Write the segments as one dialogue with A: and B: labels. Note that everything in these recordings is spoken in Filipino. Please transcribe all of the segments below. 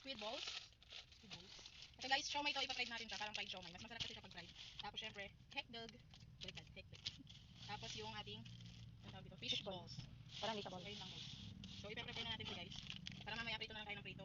A: squid balls. Ito guys, siomay ito, ipa-fried natin siya, parang fried siomay. Mas masarap kasi siya pag fried. Tapos syempre, hotdog. Tapos yung ating fish balls.
B: Parang lisa ball.
A: Ayun lang guys. So ipe-prepare na natin ito guys. Para mamaya prito na lang tayo ng prito.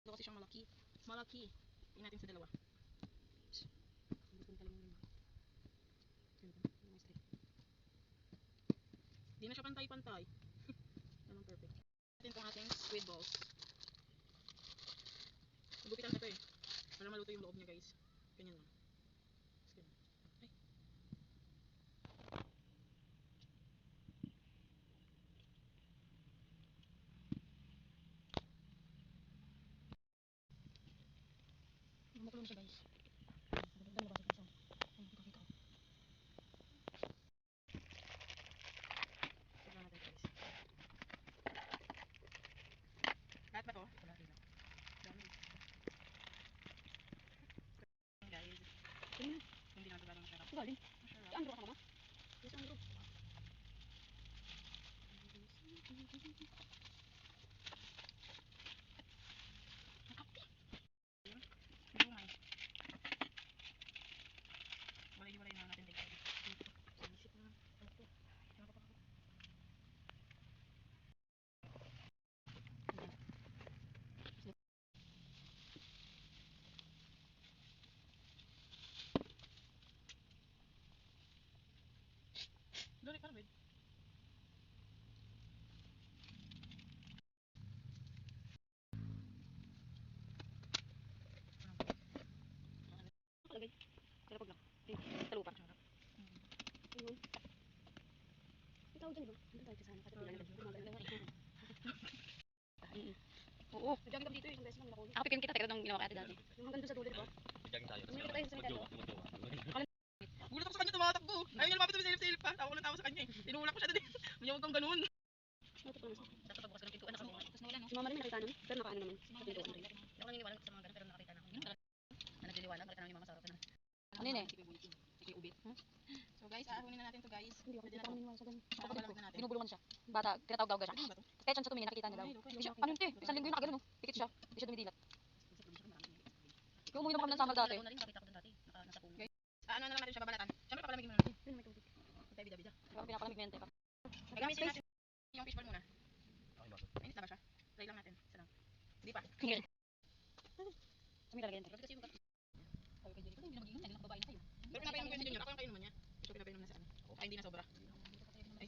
A: Ito kasi siyang malaki. Malaki. Tingnan natin sa dalawa. Hindi na siya pantay-pantay. Tamang perfect. Natin itong ating squid balls. Gupitan ko ito eh. Para maluto yung loob niya guys. Ganyan lang. Ay. Makulo na siya guys. Lahat ba to? Dami. Guys. Hindi na talagang masarap.
B: Galing.
A: Masarap.
B: Si Andrew kasama ba?
A: Yes, Andrew. Lumay. Walay-walay na natin dito. Sinisip na. Dali ka na, babe.
B: Kalagay. Sarap lang. Sa lupa. Ayun. Ang tawag dyan, diba? Andun tayo sa sana. Oo.
A: Nagagam dito eh. Isang beses lang nila ko.
B: Ako pipin kita, pero nung ginawa kaya dati.
A: Yung hanggang doon sa dulo, diba?
C: Jogging tayo.
A: Tumingin tayo sa cemetery.
C: Gulat ako sa kanya, tumatakbo. Ayaw niya lumapit sa silip-silip pa. Tawa ko ng tawa sa kanya eh. Tinulak ko siya doon eh. Huwag kang ganun.
B: Dapat pagbukas ng pintuan, nakabukas. Tapos nawala, no? Si mama rin nakita nun, pero nakaano naman. Sa pintuan rin. Hindi ako naniniwala sa mga ganun, pero nakakita na ako. Na nagliliwanag, nakita namin yung mama sa harapan na. Ano yun eh?
A: Sige, ubit. So guys, aahunin na natin to guys.
B: Hindi ako
A: Pwede na to.
B: naniniwala sa ganun.
A: Kapag na natin.
B: Binubulungan siya. Bata, tinatawag-tawag siya.
A: Pwede ba to?
B: Kaya siya tumingin, nakikita niya daw. Ano yun te? Isang linggo yun nakagano, no? Pikit siya. Hindi siya dumidilat. Yung umuwi naman kami ng summer dati.
A: Ano na lang natin siya babalatan. Siyempre papalamigin muna natin.
B: Yun, may tubig.
A: Tayo bida-bida.
B: Diba, pinapalamig na yan, teka.
A: Gamitin natin yung fishball muna. Mainit na ba siya? Try lang natin. Isa lang. Hindi pa.
B: Tingin. Kami talaga yan, te.
A: Pero pinapainom ko yun si Junior. Ako yung kainuman niya. Ito pinapainom na sa ano. Ay, hindi na sobra. Ay.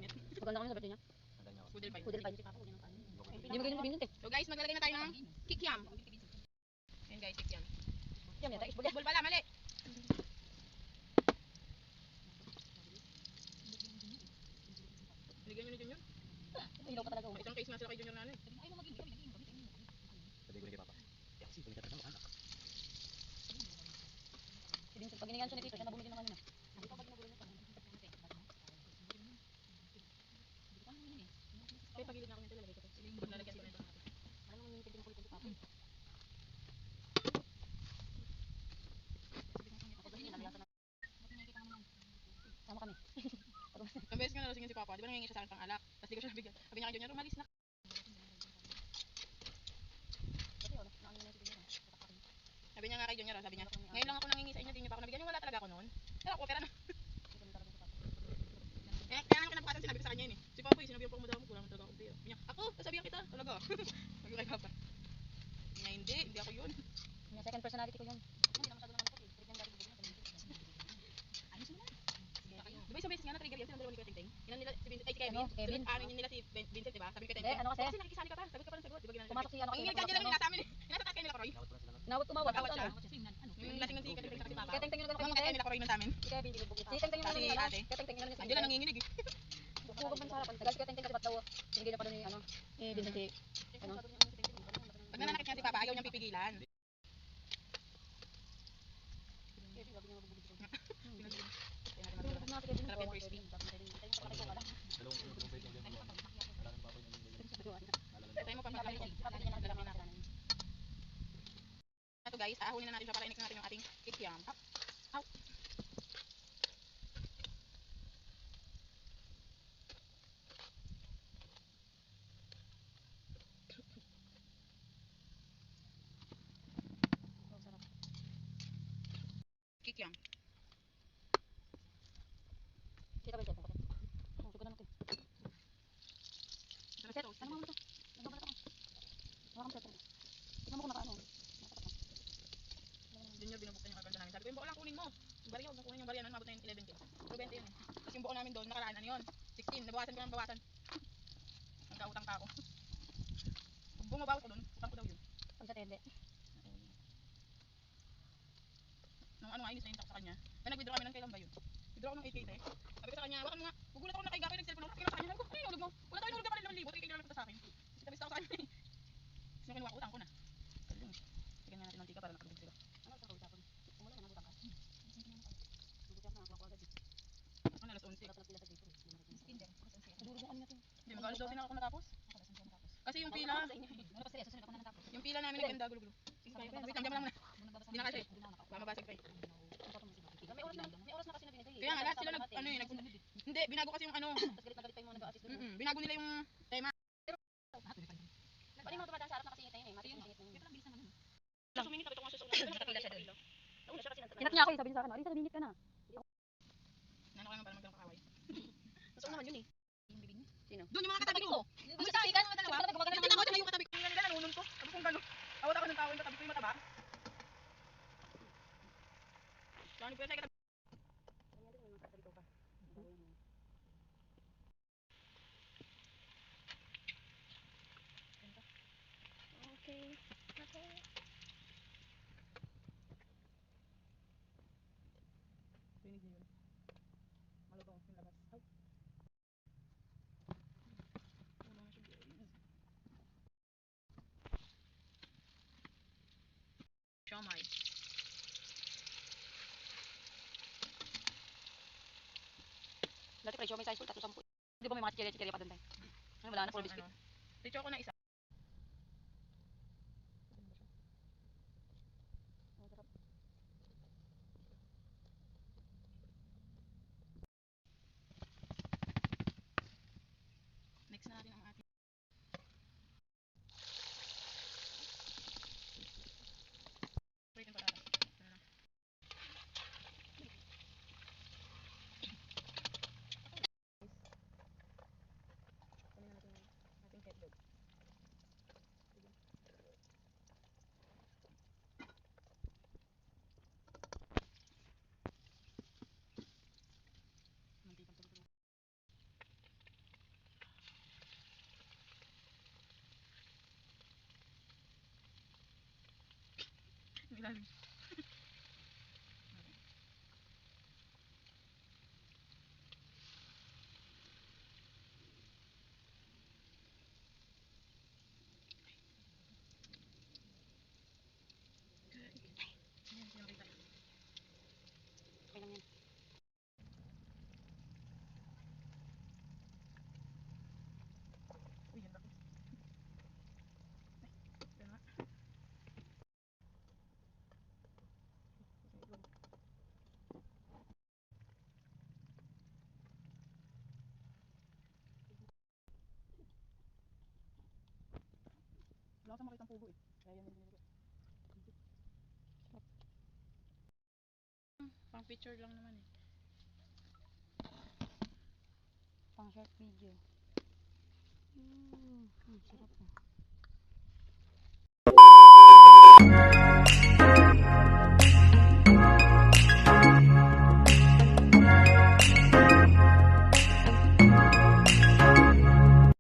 A: Init.
B: Maganda kami sa birthday niya.
A: Pudel pie.
B: Pudel pie. Hindi mo ganyan sabihin nun, te.
A: So guys, maglalagay na tayo ng kikiam. Yan guys, kikiam.
B: Yan, yan, te. Isbol yan.
A: Fishball pala, mali. Binigyan nyo ni Junior.
B: Ilaw pa talaga.
A: May isang case nga sila kay Junior na ano eh.
C: Sabi ko rin kay Papa. Yan, sige, pagkita na anak.
B: Pag giningan siya ni Tito, siya na bumili ng ano na.
A: Kaya pagilid na ako nito, lalagay ko to. Lalagyan ko na ito.
B: Ano naman yung pwede kulit ng Papa? Sama kami.
A: Ang beses nga nalasingin si Papa, di ba nangingi siya sa akin pang alak? Tapos di ko siya nabigyan. Sabi niya kay Junior, umalis na. Sabi niya nga kay Junior, sabi niya, ngayon lang ako nangingi sa inyo, di niyo pa ako nabigyan. Yung wala talaga ako noon. Pero ako, pera na. Kaya nga pinapakatan sinabi ko sa kanya yun eh. Si Papa, sinabi ko mo daw mo, wala mo talaga akong pera. Sabi niya, ako, sasabihan kita, talaga. Sabi ko kay Papa. Hindi ako yun.
B: Yung second personality ko yun.
A: Di ba isang beses nga na-trigger yan, silang dalawa ni Kuya Ting Ting? Inan nila, si Vincent, ay si Kevin.
B: Ano, si Kevin?
A: Ano nila si Vincent, di ba? Sabi ko kay Ting
B: Eh,
A: Ting.
B: ano kasi?
A: Kasi nakikisali ka pa, sabi ka pa ng sagot, di ba ginano?
B: Pumasok si ano kasi.
A: Ang ingil ka dyan lang nila sa amin eh. Nasa kayo nila Karoy.
B: Nawag tumawag.
A: Awat siya. Yung lasing ng si Kuya Ting Ting sa si Papa.
B: Kaya Ting-Ting yung
A: Ang
B: nagkakaroon
A: mga kayo nila Karoy nun sa amin.
B: Si Kevin, si Ting-Ting yung
A: Kasi
B: nagkakaroon.
A: ate.
B: Kaya Ting-Ting yung nagkakaroon.
A: Andiyan lang nanginginig eh.
B: Huwag man sa harapan. Guys, kaya tingin kasi ba't daw sinigil niya pa doon yung ano, Vincent si, ano.
A: Pag nananakit nga si Papa, ayaw niyang pipigilan. Sarap yan, crispy. Try mo pa pag lalaki na. Ito guys, aahunin na natin siya para inik na natin yung ating kikiam. Ow! Kikiam.
B: Kita ba yung cellphone ko? Oh, siguro natin.
A: Sarap toast.
B: Ano mo ito? Nagbabalat ako. Wala kang cellphone. Tingnan mo kung nakaano.
A: Junior, binubuksan yung alkansya namin. Sabi ko, yung buo lang kunin mo. Yung barya, huwag mong kunin yung barya. Mabot na yung 11 kilos. Pero 20 yun eh. Tapos yung buo namin doon, nakaraan, ano yun? 16. Nabawasan ko ng bawasan. Nagkautang pa ako. Kung bumabawas ko doon, utang ko daw yun.
B: Pag sa tende.
A: Nung ano nga, inis na yun sa kanya. Kaya nag-withdraw kami nun, kailan ba yun? Withdraw ko ng 8K eh. Sabi ko sa kanya, wala mo nga. Gugulat ako nakaiga ko yung nag-cellphone ako. Kaya sa kanya, sabi ko, ay, hulog mo. Wala tayo hulog ka pa rin 5,000. 8K lang sa akin. Sitabis ako sa kanya eh. Tapos yung kinuha ko, utang ko na. Kalung. Bigyan nga natin ng tika para nakatulog sila.
B: Ano sa kawit ako? Umulan na nabutang ka. Mabuti ako nakakuha ko agad.
A: Ano, alas 11.
B: Wala pala pila sa dito.
A: 16 din.
B: Nadulog yung ano natin.
A: Hindi, mag-alas 12 na ako natapos. Kasi yung pila, yung pila namin naganda gulo-gulo. Sige, wait lang, diyan mo lang muna. Hindi na kasi. Baka mabasag pa eh.
B: May oras na kasi na binigay.
A: Kaya nga lahat sila nag, ano eh, hindi, binago kasi yung ano.
B: Tapos galit na galit pa yung mga nag-a-assist doon.
A: Binago nila yung tema.
B: Pwede mga tumatang sa harap na kasingit na yun eh. Matigil na yun.
A: Lang. Sumingit sabi ko nga siya sa una. Nakapila siya doon.
B: Nauna siya kasi Kinat niya ako eh. Sabi niya sa akin, Arisa, lumingit ka na.
A: Nano kayo para magkaroon kakaway.
B: Mas unahan yun eh. Yung bibig niya. Sino?
A: Doon yung mga katabi ko.
B: Ang isa ikan naman dalawa.
A: Hindi na ako tumayo katabi ko. Yung gano'n, nunun ko. Sabi kong gano'n. Awat ako ng tao yung katabi ko yung mataba. Lalo pa siya katabi.
B: Okay.
A: Rinig niyo yun. Malutong yung labas. Ay. Wala na siya guys. Siomay.
B: Dati presyo may size full, 310. Di ba may mga chichirya pa doon tayo? Ano, wala na, full biscuit.
A: Ticho ko na isa. Next na natin ang ating. Wait yung patata. Ito na lang. Kunin na natin yung ating hotdog. Ilalim. Ayan, pinakita.
B: Okay lang yan.
A: Uy, yan laki. Ay, yan nga. Wala akong makitang pugo eh. Kaya yan yung binili ko. Pang picture lang naman eh.
B: Pang short video. Sarap ah.